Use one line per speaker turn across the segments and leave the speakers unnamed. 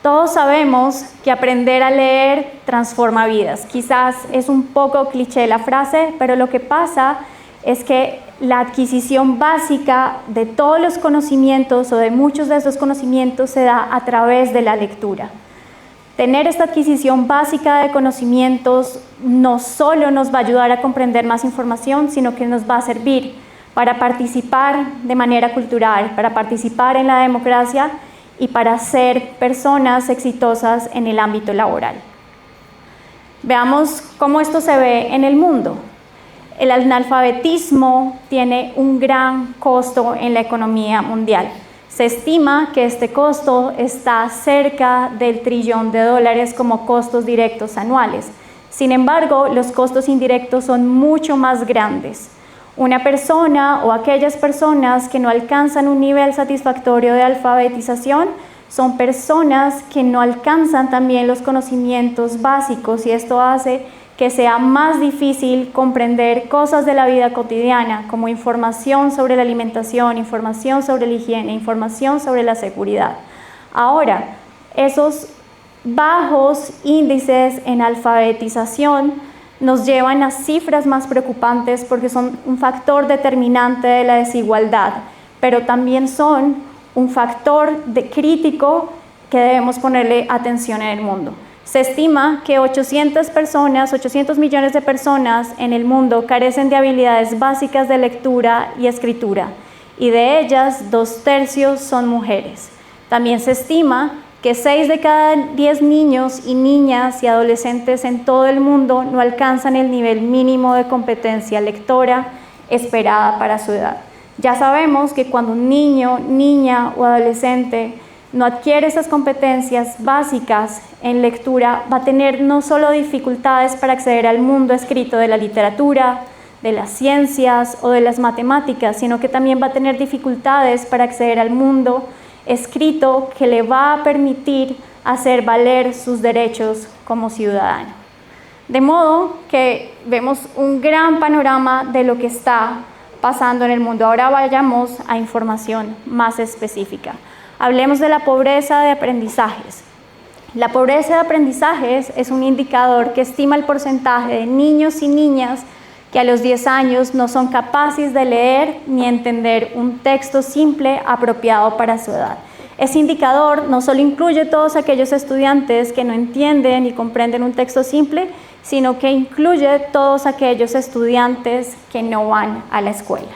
Todos sabemos que aprender a leer transforma vidas. Quizás es un poco cliché la frase, pero lo que pasa es que la adquisición básica de todos los conocimientos o de muchos de esos conocimientos se da a través de la lectura. Tener esta adquisición básica de conocimientos no solo nos va a ayudar a comprender más información, sino que nos va a servir para participar de manera cultural, para participar en la democracia y para ser personas exitosas en el ámbito laboral. Veamos cómo esto se ve en el mundo. El analfabetismo tiene un gran costo en la economía mundial. Se estima que este costo está cerca del $1 trillón como costos directos anuales. Sin embargo, los costos indirectos son mucho más grandes. Una persona o aquellas personas que no alcanzan un nivel satisfactorio de alfabetización son personas que no alcanzan también los conocimientos básicos y esto hace que sea más difícil comprender cosas de la vida cotidiana, como información sobre la alimentación, información sobre la higiene, información sobre la seguridad. Ahora, esos bajos índices en alfabetización nos llevan a cifras más preocupantes porque son un factor determinante de la desigualdad, pero también son un factor crítico que debemos ponerle atención en el mundo. Se estima que 800 millones de personas en el mundo carecen de habilidades básicas de lectura y escritura, y de ellas 2/3 son mujeres. También se estima que 6 de cada 10 niños y niñas y adolescentes en todo el mundo no alcanzan el nivel mínimo de competencia lectora esperada para su edad. Ya sabemos que cuando un niño, niña o adolescente no adquiere esas competencias básicas en lectura, va a tener no solo dificultades para acceder al mundo escrito de la literatura, de las ciencias o de las matemáticas, sino que también va a tener dificultades para acceder al mundo escrito que le va a permitir hacer valer sus derechos como ciudadano. De modo que vemos un gran panorama de lo que está pasando en el mundo. Ahora vayamos a información más específica. Hablemos de la pobreza de aprendizajes. La pobreza de aprendizajes es un indicador que estima el porcentaje de niños y niñas que a los 10 años no son capaces de leer ni entender un texto simple apropiado para su edad. Ese indicador no solo incluye todos aquellos estudiantes que no entienden y comprenden un texto simple, sino que incluye todos aquellos estudiantes que no van a la escuela.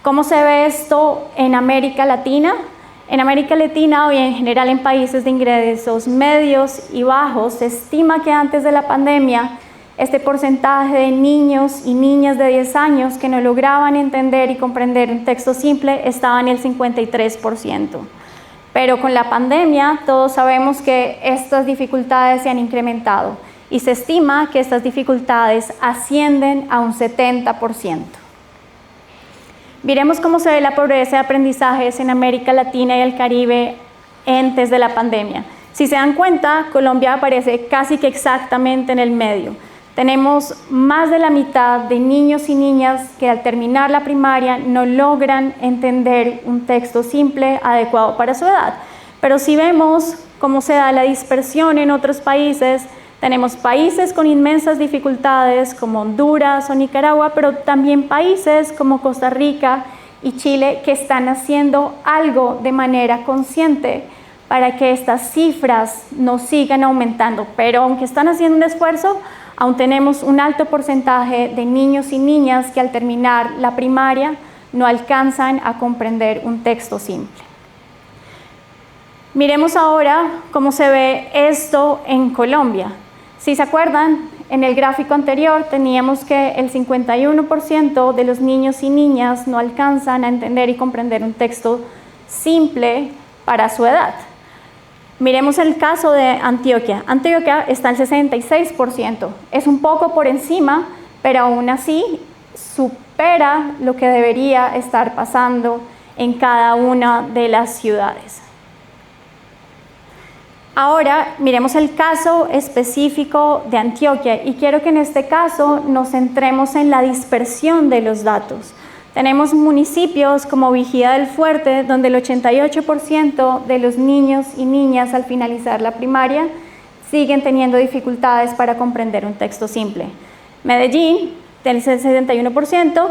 ¿Cómo se ve esto en América Latina? En América Latina y en general en países de ingresos medios y bajos, se estima que antes de la pandemia este porcentaje de niños y niñas de 10 años que no lograban entender y comprender un texto simple estaba en el 53%. Pero con la pandemia todos sabemos que estas dificultades se han incrementado y se estima que estas dificultades ascienden a un 70%. Miremos cómo se ve la pobreza de aprendizajes en América Latina y el Caribe antes de la pandemia. Si se dan cuenta, Colombia aparece casi que exactamente en el medio. Tenemos más de la mitad de niños y niñas que al terminar la primaria no logran entender un texto simple adecuado para su edad. Pero si vemos cómo se da la dispersión en otros países, tenemos países con inmensas dificultades como Honduras o Nicaragua, pero también países como Costa Rica y Chile que están haciendo algo de manera consciente para que estas cifras no sigan aumentando. Pero aunque están haciendo un esfuerzo, aún tenemos un alto porcentaje de niños y niñas que al terminar la primaria no alcanzan a comprender un texto simple. Miremos ahora cómo se ve esto en Colombia. Si se acuerdan, en el gráfico anterior teníamos que el 51% de los niños y niñas no alcanzan a entender y comprender un texto simple para su edad. Miremos el caso de Antioquia. Antioquia está al 66%. Es un poco por encima, pero aún así supera lo que debería estar pasando en cada una de las ciudades. Ahora miremos el caso específico de Antioquia y quiero que en este caso nos centremos en la dispersión de los datos. Tenemos municipios como Vigía del Fuerte, donde el 88% de los niños y niñas al finalizar la primaria siguen teniendo dificultades para comprender un texto simple. Medellín tiene el 61%,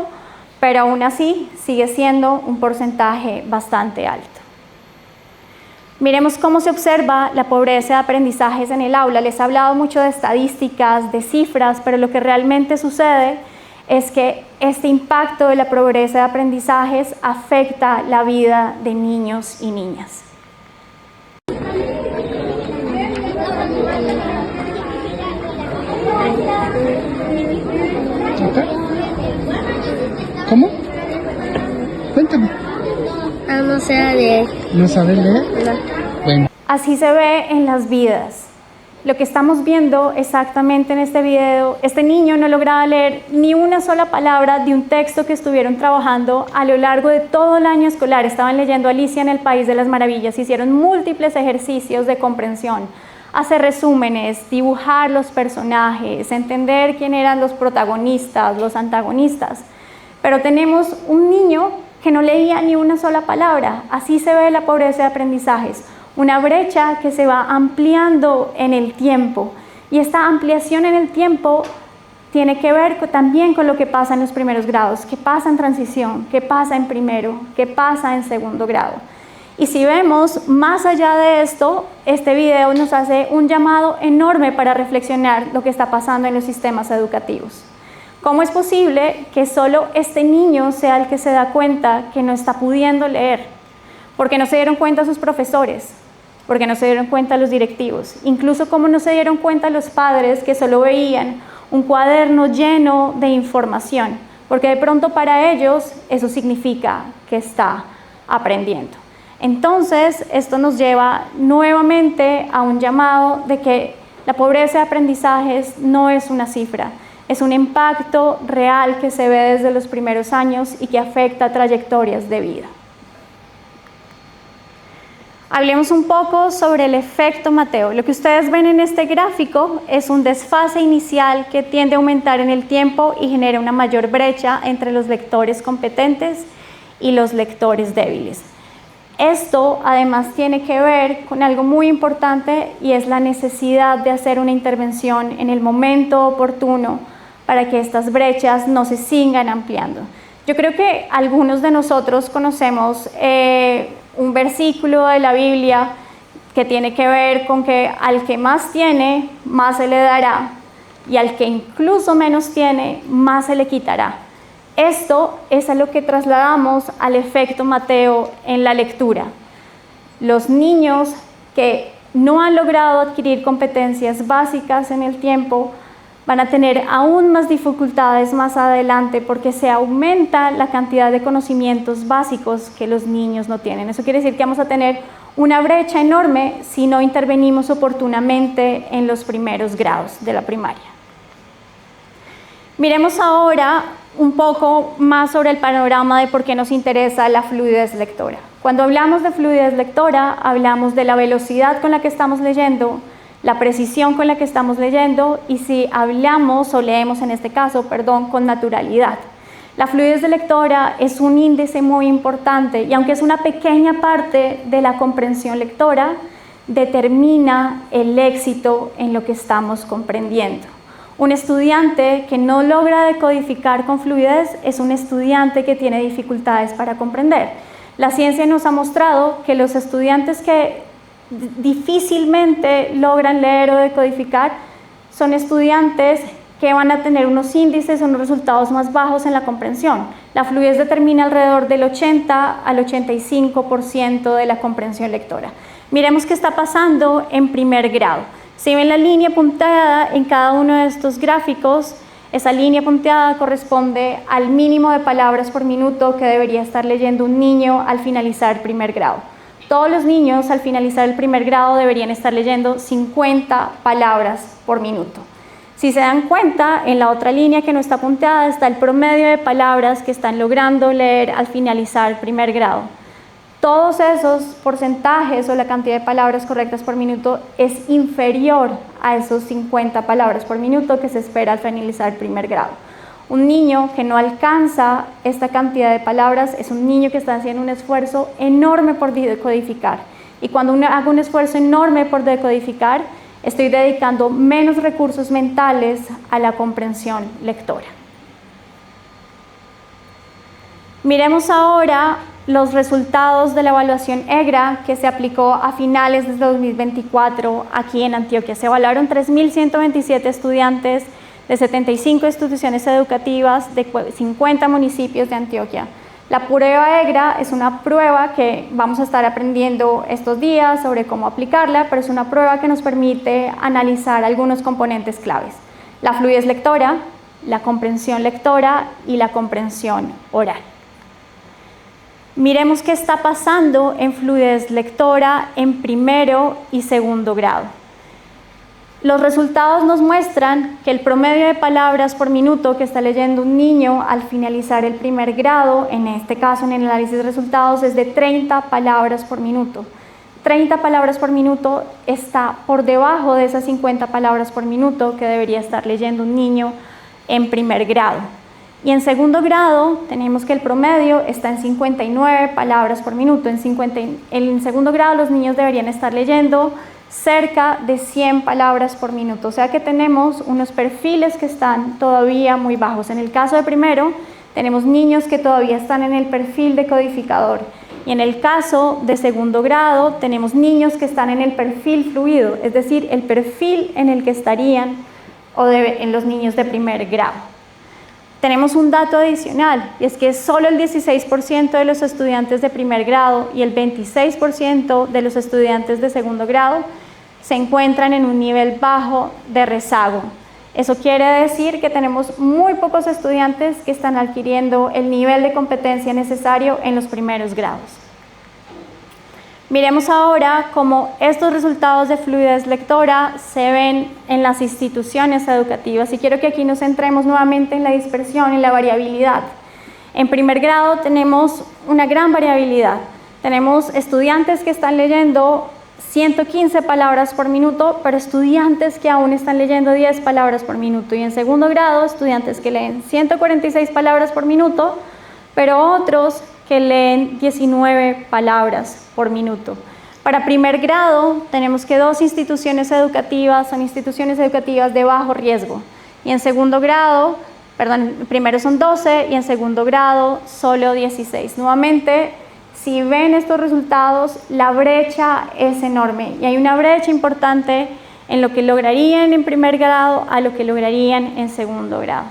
pero aún así sigue siendo un porcentaje bastante alto. Miremos cómo se observa la pobreza de aprendizajes en el aula. Les he hablado mucho de estadísticas, de cifras, pero lo que realmente sucede es que este impacto de la pobreza de aprendizajes afecta la vida de niños y niñas.
¿Cómo? Cuéntame.
No sé leer.
¿No sabes leer?
No.
Bueno.
Así se ve en las vidas. Lo que estamos viendo exactamente en este video, este niño no lograba leer ni una sola palabra de un texto que estuvieron trabajando a lo largo de todo el año escolar. Estaban leyendo Alicia en el País de las Maravillas, hicieron múltiples ejercicios de comprensión, hacer resúmenes, dibujar los personajes, entender quién eran los protagonistas, los antagonistas. Pero tenemos un niño que no leía ni una sola palabra. Así se ve la pobreza de aprendizajes. Una brecha que se va ampliando en el tiempo, y esta ampliación en el tiempo tiene que ver también con lo que pasa en los primeros grados, qué pasa en transición, qué pasa en primero, qué pasa en segundo grado. Y si vemos más allá de esto, este video nos hace un llamado enorme para reflexionar lo que está pasando en los sistemas educativos. ¿Cómo es posible que solo este niño sea el que se da cuenta que no está pudiendo leer? Porque no se dieron cuenta sus profesores, porque no se dieron cuenta los directivos, incluso como no se dieron cuenta los padres que solo veían un cuaderno lleno de información, porque de pronto para ellos eso significa que está aprendiendo. Entonces, esto nos lleva nuevamente a un llamado de que la pobreza de aprendizajes no es una cifra, es un impacto real que se ve desde los primeros años y que afecta trayectorias de vida. Hablemos un poco sobre el efecto Mateo. Lo que ustedes ven en este gráfico es un desfase inicial que tiende a aumentar en el tiempo y genera una mayor brecha entre los lectores competentes y los lectores débiles. Esto además tiene que ver con algo muy importante, y es la necesidad de hacer una intervención en el momento oportuno para que estas brechas no se sigan ampliando. Yo creo que algunos de nosotros conocemos un versículo de la Biblia que tiene que ver con que al que más tiene, más se le dará, y al que incluso menos tiene, más se le quitará. Esto es a lo que trasladamos al efecto Mateo en la lectura. Los niños que no han logrado adquirir competencias básicas en el tiempo van a tener aún más dificultades más adelante, porque se aumenta la cantidad de conocimientos básicos que los niños no tienen. Eso quiere decir que vamos a tener una brecha enorme si no intervenimos oportunamente en los primeros grados de la primaria. Miremos ahora un poco más sobre el panorama de por qué nos interesa la fluidez lectora. Cuando hablamos de fluidez lectora, hablamos de la velocidad con la que estamos leyendo, la precisión con la que estamos leyendo, y si hablamos o leemos en este caso, con naturalidad. La fluidez de lectora es un índice muy importante, y aunque es una pequeña parte de la comprensión lectora, determina el éxito en lo que estamos comprendiendo. Un estudiante que no logra decodificar con fluidez es un estudiante que tiene dificultades para comprender. La ciencia nos ha mostrado que los estudiantes que difícilmente logran leer o decodificar son estudiantes que van a tener unos índices o unos resultados más bajos en la comprensión. La fluidez determina alrededor del 80 al 85% de la comprensión lectora. Miremos qué está pasando en primer grado. Si ven la línea punteada en cada uno de estos gráficos, esa línea punteada corresponde al mínimo de palabras por minuto que debería estar leyendo un niño al finalizar el primer grado. Todos los niños al finalizar el primer grado deberían estar leyendo 50 palabras por minuto. Si se dan cuenta, en la otra línea que no está punteada está el promedio de palabras que están logrando leer al finalizar el primer grado. Todos esos porcentajes o la cantidad de palabras correctas por minuto es inferior a esos 50 palabras por minuto que se espera al finalizar el primer grado. Un niño que no alcanza esta cantidad de palabras es un niño que está haciendo un esfuerzo enorme por decodificar. Y cuando hago un esfuerzo enorme por decodificar, estoy dedicando menos recursos mentales a la comprensión lectora. Miremos ahora los resultados de la evaluación EGRA que se aplicó a finales de 2024 aquí en Antioquia. Se evaluaron 3.127 estudiantes de 75 instituciones educativas de 50 municipios de Antioquia. La prueba EGRA es una prueba que vamos a estar aprendiendo estos días sobre cómo aplicarla, pero es una prueba que nos permite analizar algunos componentes claves: la fluidez lectora, la comprensión lectora y la comprensión oral. Miremos qué está pasando en fluidez lectora en primero y segundo grado. Los resultados nos muestran que el promedio de palabras por minuto que está leyendo un niño al finalizar el primer grado, en este caso en el análisis de resultados, es de 30 palabras por minuto. 30 palabras por minuto está por debajo de esas 50 palabras por minuto que debería estar leyendo un niño en primer grado. Y en segundo grado tenemos que el promedio está en 59 palabras por minuto. En segundo grado los niños deberían estar leyendo cerca de 100 palabras por minuto. O sea que tenemos unos perfiles que están todavía muy bajos. En el caso de primero, tenemos niños que todavía están en el perfil de codificador. Y en el caso de segundo grado, tenemos niños que están en el perfil fluido, es decir, el perfil en el que estarían en los niños de primer grado. Tenemos un dato adicional, y es que solo el 16% de los estudiantes de primer grado y el 26% de los estudiantes de segundo grado se encuentran en un nivel bajo de rezago. Eso quiere decir que tenemos muy pocos estudiantes que están adquiriendo el nivel de competencia necesario en los primeros grados. Miremos ahora cómo estos resultados de fluidez lectora se ven en las instituciones educativas, y quiero que aquí nos centremos nuevamente en la dispersión y la variabilidad. En primer grado tenemos una gran variabilidad. Tenemos estudiantes que están leyendo 115 palabras por minuto, pero estudiantes que aún están leyendo 10 palabras por minuto. Y en segundo grado, estudiantes que leen 146 palabras por minuto, pero otros que leen 19 palabras por minuto. Para primer grado tenemos que dos instituciones educativas son instituciones educativas de bajo riesgo, y en segundo grado, primero son 12 y en segundo grado solo 16. Nuevamente, si ven estos resultados, la brecha es enorme y hay una brecha importante en lo que lograrían en primer grado a lo que lograrían en segundo grado.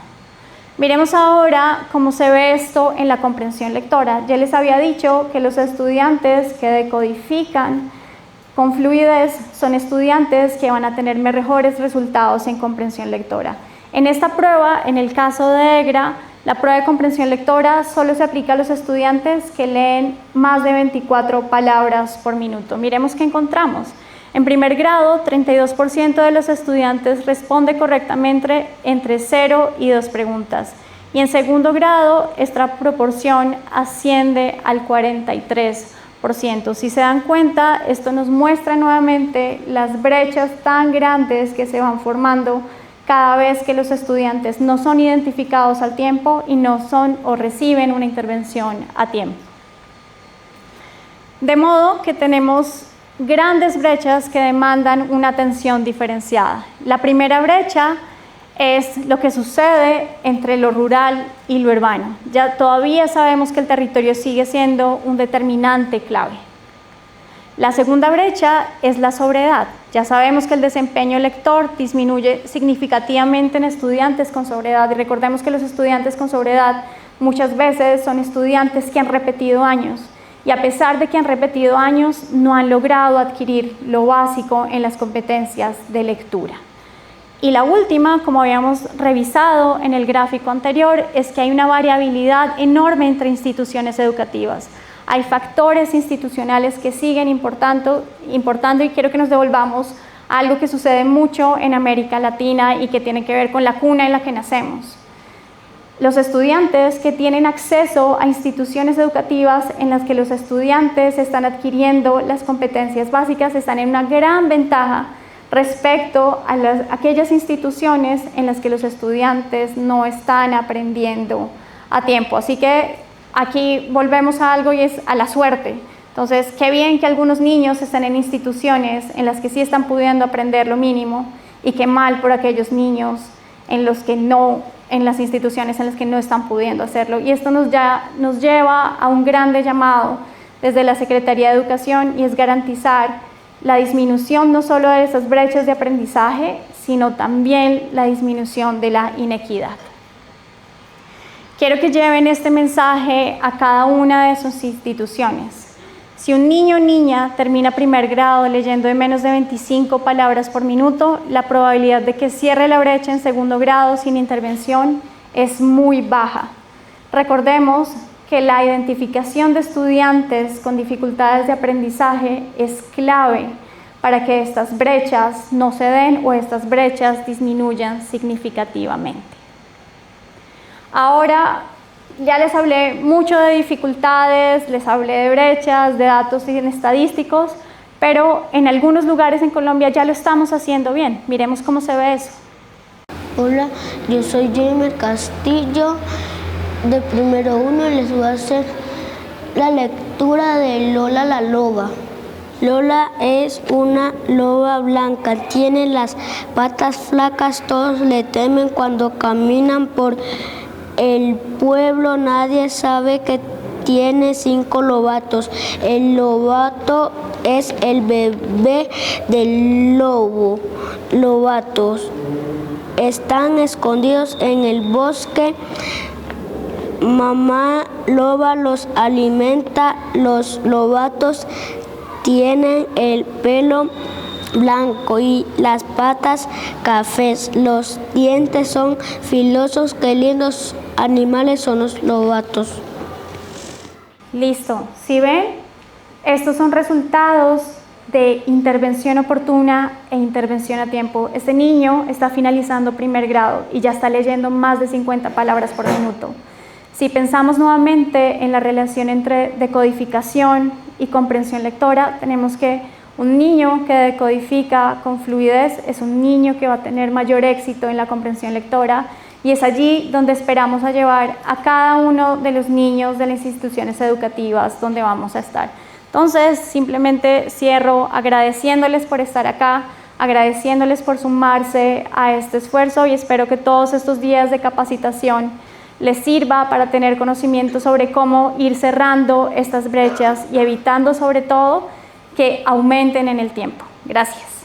Miremos ahora cómo se ve esto en la comprensión lectora. Ya les había dicho que los estudiantes que decodifican con fluidez son estudiantes que van a tener mejores resultados en comprensión lectora. En esta prueba, en el caso de EGRA, la prueba de comprensión lectora solo se aplica a los estudiantes que leen más de 24 palabras por minuto. Miremos qué encontramos. En primer grado, 32% de los estudiantes responde correctamente entre 0 y 2 preguntas. Y en segundo grado, esta proporción asciende al 43%. Si se dan cuenta, esto nos muestra nuevamente las brechas tan grandes que se van formando cada vez que los estudiantes no son identificados al tiempo y no son o reciben una intervención a tiempo. De modo que tenemos grandes brechas que demandan una atención diferenciada. La primera brecha es lo que sucede entre lo rural y lo urbano. Ya todavía sabemos que el territorio sigue siendo un determinante clave. La segunda brecha es la sobreedad. Ya sabemos que el desempeño lector disminuye significativamente en estudiantes con sobreedad, y recordemos que los estudiantes con sobreedad muchas veces son estudiantes que han repetido años, y a pesar de que han repetido años, no han logrado adquirir lo básico en las competencias de lectura. Y la última, como habíamos revisado en el gráfico anterior, es que hay una variabilidad enorme entre instituciones educativas. Hay factores institucionales que siguen importando, y quiero que nos devolvamos a algo que sucede mucho en América Latina y que tiene que ver con la cuna en la que nacemos. Los estudiantes que tienen acceso a instituciones educativas en las que los estudiantes están adquiriendo las competencias básicas están en una gran ventaja respecto a aquellas instituciones en las que los estudiantes no están aprendiendo a tiempo. Así que aquí volvemos a algo y es a la suerte. Entonces, qué bien que algunos niños estén en instituciones en las que sí están pudiendo aprender lo mínimo y qué mal por aquellos niños en las instituciones en las que no están pudiendo hacerlo. Y esto nos lleva a un grande llamado desde la Secretaría de Educación y es garantizar la disminución no solo de esas brechas de aprendizaje, sino también la disminución de la inequidad. Quiero que lleven este mensaje a cada una de sus instituciones. Si un niño o niña termina primer grado leyendo de menos de 25 palabras por minuto, la probabilidad de que cierre la brecha en segundo grado sin intervención es muy baja. Recordemos que la identificación de estudiantes con dificultades de aprendizaje es clave para que estas brechas no se den o estas brechas disminuyan significativamente. Ahora, ya les hablé mucho de dificultades, les hablé de brechas, de datos estadísticos, pero en algunos lugares en Colombia ya lo estamos haciendo bien. Miremos cómo se ve eso.
Hola, yo soy Jamer Castillo, de primero 1, y les voy a hacer la lectura de Lola la loba. Lola es una loba blanca, tiene las patas flacas, todos le temen cuando caminan por el pueblo, nadie sabe que tiene 5 lobatos. El lobato es el bebé del lobo. Lobatos están escondidos en el bosque. Mamá loba los alimenta. Los lobatos tienen el pelo blanco y las patas cafés. Los dientes son filosos. Qué lindos animales son los lobatos.
Listo. ¿Sí ven? Estos son resultados de intervención oportuna e intervención a tiempo. Este niño está finalizando primer grado y ya está leyendo más de 50 palabras por minuto. Si pensamos nuevamente en la relación entre decodificación y comprensión lectora, tenemos que un niño que decodifica con fluidez es un niño que va a tener mayor éxito en la comprensión lectora y es allí donde esperamos a llevar a cada uno de los niños de las instituciones educativas donde vamos a estar. Entonces, simplemente cierro agradeciéndoles por estar acá, agradeciéndoles por sumarse a este esfuerzo y espero que todos estos días de capacitación les sirva para tener conocimiento sobre cómo ir cerrando estas brechas y evitando sobre todo que aumenten en el tiempo. Gracias.